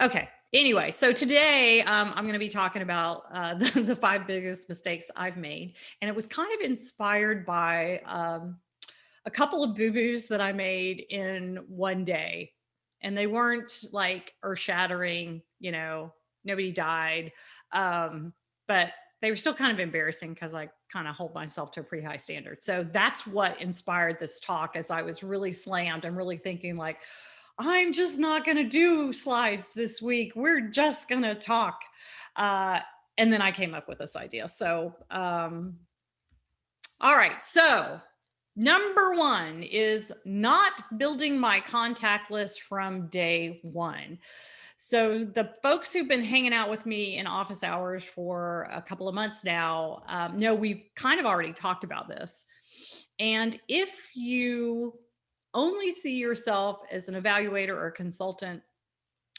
Okay. Anyway, so today I'm going to be talking about the five biggest mistakes I've made, and it was kind of inspired by a couple of boo boos that I made in one day, and they weren't like earth shattering. Nobody died, um, but they were still kind of embarrassing because I kind of hold myself to a pretty high standard. So that's what inspired this talk. As I was really slammed, I'm really thinking like, I'm just not going to do slides this week. We're just going to talk. Uh, and then I came up with this idea. All right. So, number one is not building my contact list from day one. So, the folks who've been hanging out with me in office hours for a couple of months now know we've kind of already talked about this. And if you only see yourself as an evaluator or a consultant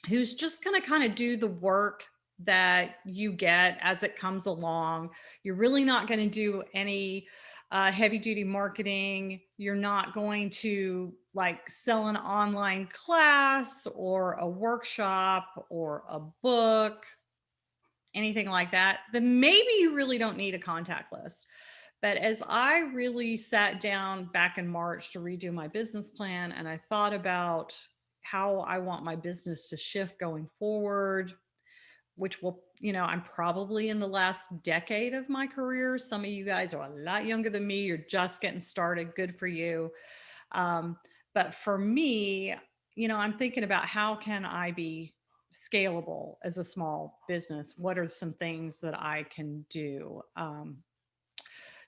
who's just going to kind of do the work that you get as it comes along, you're really not going to do any heavy duty marketing. You're not going to like sell an online class or a workshop or a book, anything like that, then maybe you really don't need a contact list. But as I really sat down back in March to redo my business plan and I thought about how I want my business to shift going forward, which will, I'm probably in the last decade of my career. Some of you guys are a lot younger than me. You're just getting started. Good for you. Um, but for me, I'm thinking about how can I be scalable as a small business? What are some things that I can do?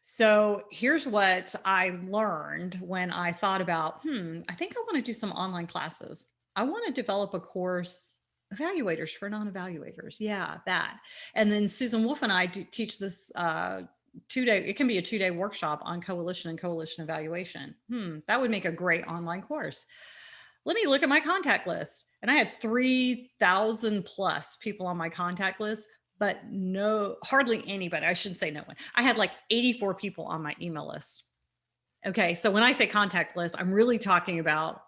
So here's what I learned when I thought about, I think I want to do some online classes. I want to develop a course, evaluators for non-evaluators. Yeah, that. And then Susan Wolf and I do teach this 2 day, it can be a 2 day workshop on coalition and coalition evaluation. That would make a great online course. Let me look at my contact list. And I had 3,000 plus people on my contact list, but hardly anybody. I shouldn't say no one. I had like 84 people on my email list. Okay. So when I say contact list, I'm really talking about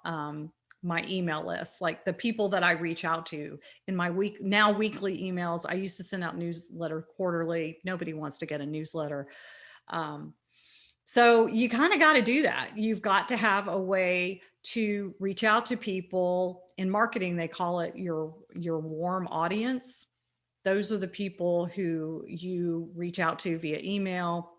my email list, like the people that I reach out to in my weekly emails. I used to send out newsletter quarterly. Nobody wants to get a newsletter. Um, so you kind of got to do that. You've got to have a way to reach out to people. In marketing, they call it your warm audience. Those are the people who you reach out to via email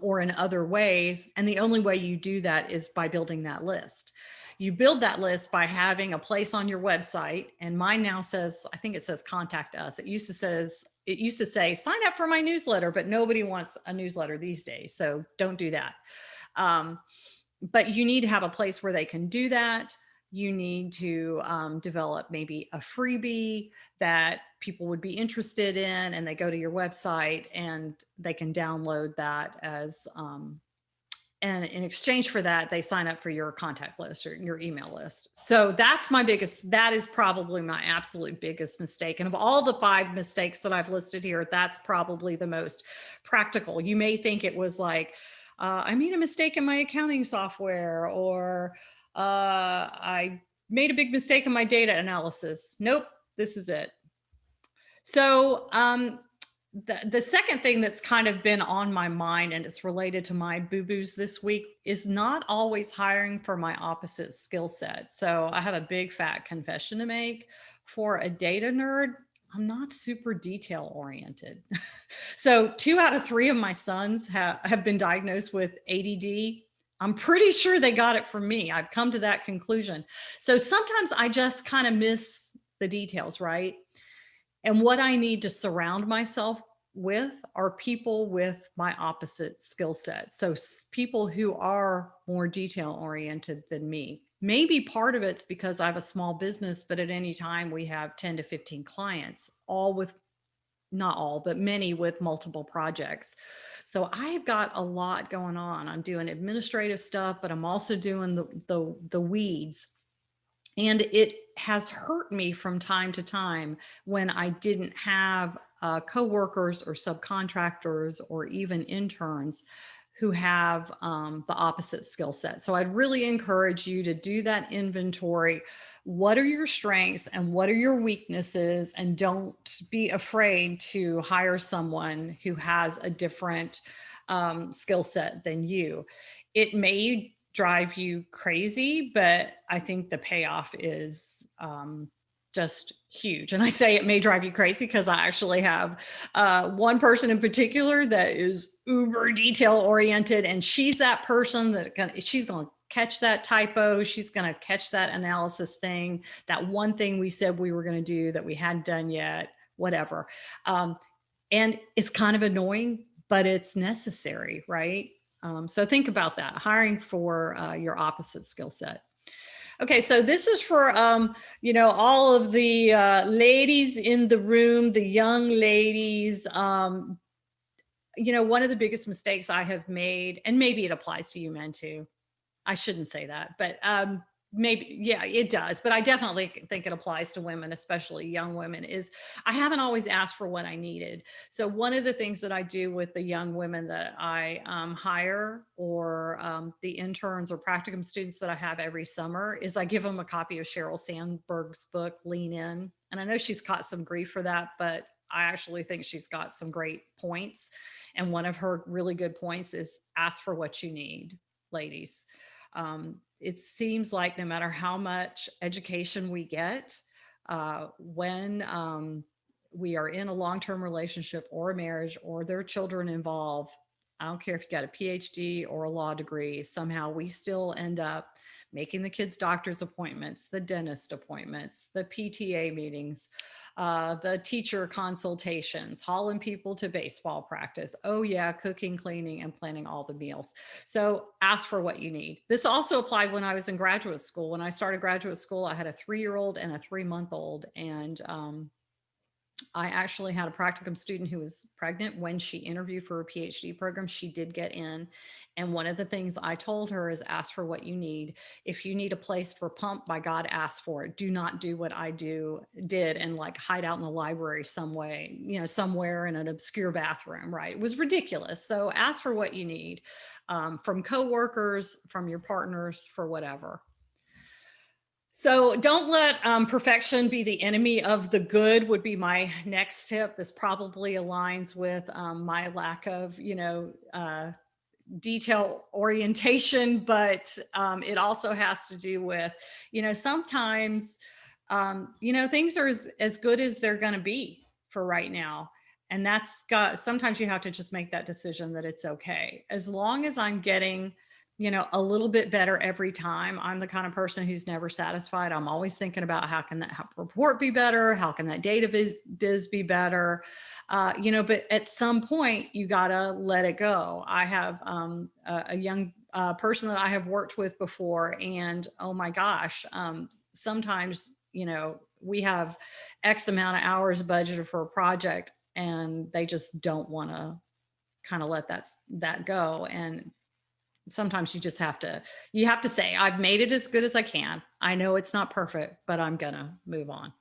or in other ways. And the only way you do that is by building that list. You build that list by having a place on your website. And mine now says, I think it says contact us. It used to say sign up for my newsletter, but nobody wants a newsletter these days. So don't do that. Um, but you need to have a place where they can do that. You need to develop maybe a freebie that people would be interested in, and they go to your website and they can download that as and in exchange for that, they sign up for your contact list or your email list. So that is probably my absolute biggest mistake. And of all the five mistakes that I've listed here, that's probably the most practical. You may think it was like, I made a mistake in my accounting software, or I made a big mistake in my data analysis. Nope, this is it. So the second thing that's kind of been on my mind, and it's related to my boo-boos this week, is not always hiring for my opposite skill set. So I have a big fat confession to make. For a data nerd, I'm not super detail oriented. So 2 out of 3 of my sons have been diagnosed with ADD. I'm pretty sure they got it from me. I've come to that conclusion. So sometimes I just kind of miss the details, right? And what I need to surround myself with are people with my opposite skill set. So people who are more detail oriented than me. Maybe part of it's because I have a small business, but at any time we have 10 to 15 clients, all with, not all, but many with multiple projects. So I've got a lot going on. I'm doing administrative stuff, but I'm also doing the weeds. And it has hurt me from time to time when I didn't have coworkers or subcontractors or even interns who have the opposite skill set. So I'd really encourage you to do that inventory. What are your strengths and what are your weaknesses? And don't be afraid to hire someone who has a different skill set than you. It may drive you crazy, but I think the payoff is just huge. And I say it may drive you crazy because I actually have one person in particular that is uber detail oriented, and she's that person that she's going to catch that typo. She's going to catch that analysis thing, that one thing we said we were going to do that we hadn't done yet, whatever. And it's kind of annoying, but it's necessary, right? So think about that, hiring for your opposite skill set. Okay, so this is for all of the ladies in the room, the young ladies. One of the biggest mistakes I have made, and maybe it applies to you men too. I shouldn't say that, but maybe, yeah, it does. But I definitely think it applies to women, especially young women, is I haven't always asked for what I needed. So one of the things that I do with the young women that I hire, or the interns or practicum students that I have every summer, is I give them a copy of Sheryl Sandberg's book, Lean In. And I know she's caught some grief for that, but I actually think she's got some great points. And one of her really good points is ask for what you need, ladies. It seems like no matter how much education we get, when we are in a long-term relationship or a marriage or there are children involved, I don't care if you got a PhD or a law degree, somehow we still end up making the kids' doctor's appointments, the dentist appointments, the PTA meetings, the teacher consultations, hauling people to baseball practice. Oh yeah, cooking, cleaning, and planning all the meals. So ask for what you need. This also applied when I was in graduate school. When I started graduate school, I had a 3-year-old and a 3-month-old, and I actually had a practicum student who was pregnant when she interviewed for a PhD program. She did get in. And one of the things I told her is ask for what you need. If you need a place for pump, by God, ask for it. Do not do what I did and like hide out in the library some way, somewhere in an obscure bathroom, right? It was ridiculous. So ask for what you need from coworkers, from your partners, for whatever. So don't let perfection be the enemy of the good would be my next tip. This probably aligns with my lack of, detail orientation, but it also has to do with, sometimes, things are as good as they're going to be for right now. And sometimes you have to just make that decision that it's okay. As long as I'm getting a little bit better every time. I'm the kind of person who's never satisfied. I'm always thinking about how can that report be better? How can that data viz be better? But at some point you gotta let it go. I have a young person that I have worked with before, and oh my gosh, sometimes, we have X amount of hours budgeted for a project and they just don't want to kind of let that go. And sometimes you just have to say, I've made it as good as I can. I know it's not perfect, but I'm gonna move on.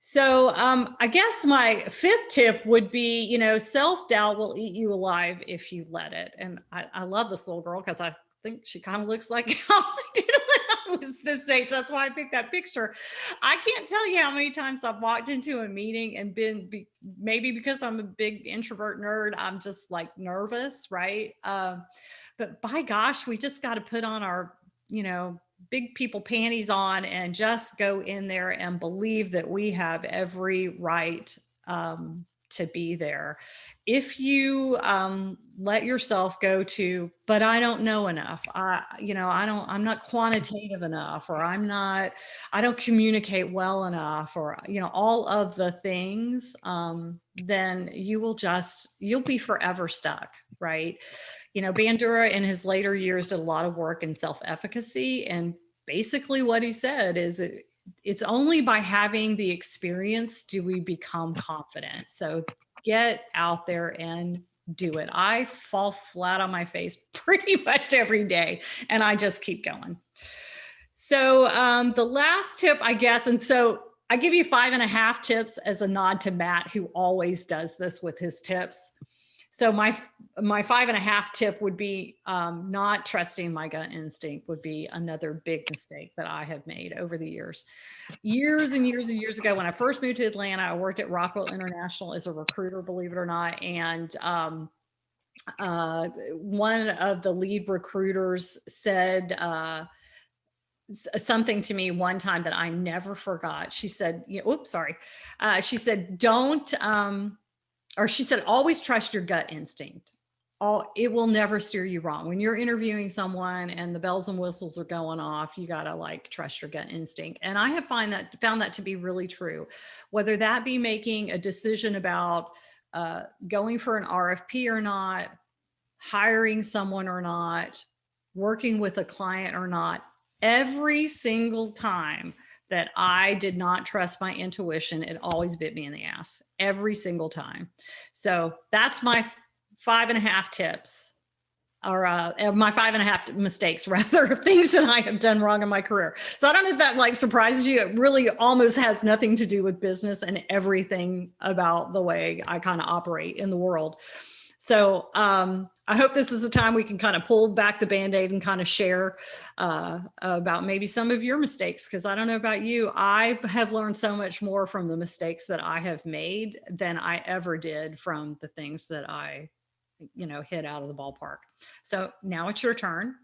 So I guess my 5th tip would be, self-doubt will eat you alive if you let it. And I love this little girl because I think she kind of looks like how I did when I was this age. That's why I picked that picture. I can't tell you how many times I've walked into a meeting and maybe because I'm a big introvert nerd, I'm just like nervous, right? But by gosh, we just got to put on our, big people panties on and just go in there and believe that we have every right to be there. If you let yourself go to, but I don't know enough, I'm not quantitative enough, or I don't communicate well enough, or, all of the things, then you'll be forever stuck, right? Bandura in his later years did a lot of work in self-efficacy. And basically what he said is it's only by having the experience do we become confident. So get out there and do it. I fall flat on my face pretty much every day, and I just keep going. So the last tip, I guess, and so I give you 5.5 tips as a nod to Matt, who always does this with his tips. So my 5.5 tip would be, not trusting my gut instinct would be another big mistake that I have made over the years. Years and years and years ago, when I first moved to Atlanta, I worked at Rockwell International as a recruiter, believe it or not. And one of the lead recruiters said something to me one time that I never forgot. She said, "Oops, sorry." She said, "Don't," or she said, "Always trust your gut instinct. It will never steer you wrong. When you're interviewing someone and the bells and whistles are going off, you gotta like trust your gut instinct." And I have found that to be really true. Whether that be making a decision about going for an RFP or not, hiring someone or not, working with a client or not, every single time that I did not trust my intuition, it always bit me in the ass every single time. So that's my 5.5 tips, or my 5.5 mistakes, rather, things that I have done wrong in my career. So I don't know if that like surprises you. It really almost has nothing to do with business and everything about the way I kind of operate in the world. So I hope this is the time we can kind of pull back the Band-Aid and kind of share about maybe some of your mistakes. Because I don't know about you, I have learned so much more from the mistakes that I have made than I ever did from the things that I, hit out of the ballpark. So now it's your turn.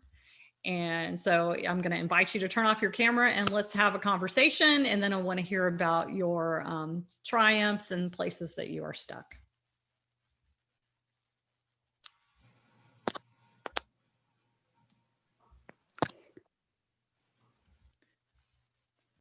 And so I'm going to invite you to turn off your camera and let's have a conversation. And then I want to hear about your triumphs and places that you are stuck.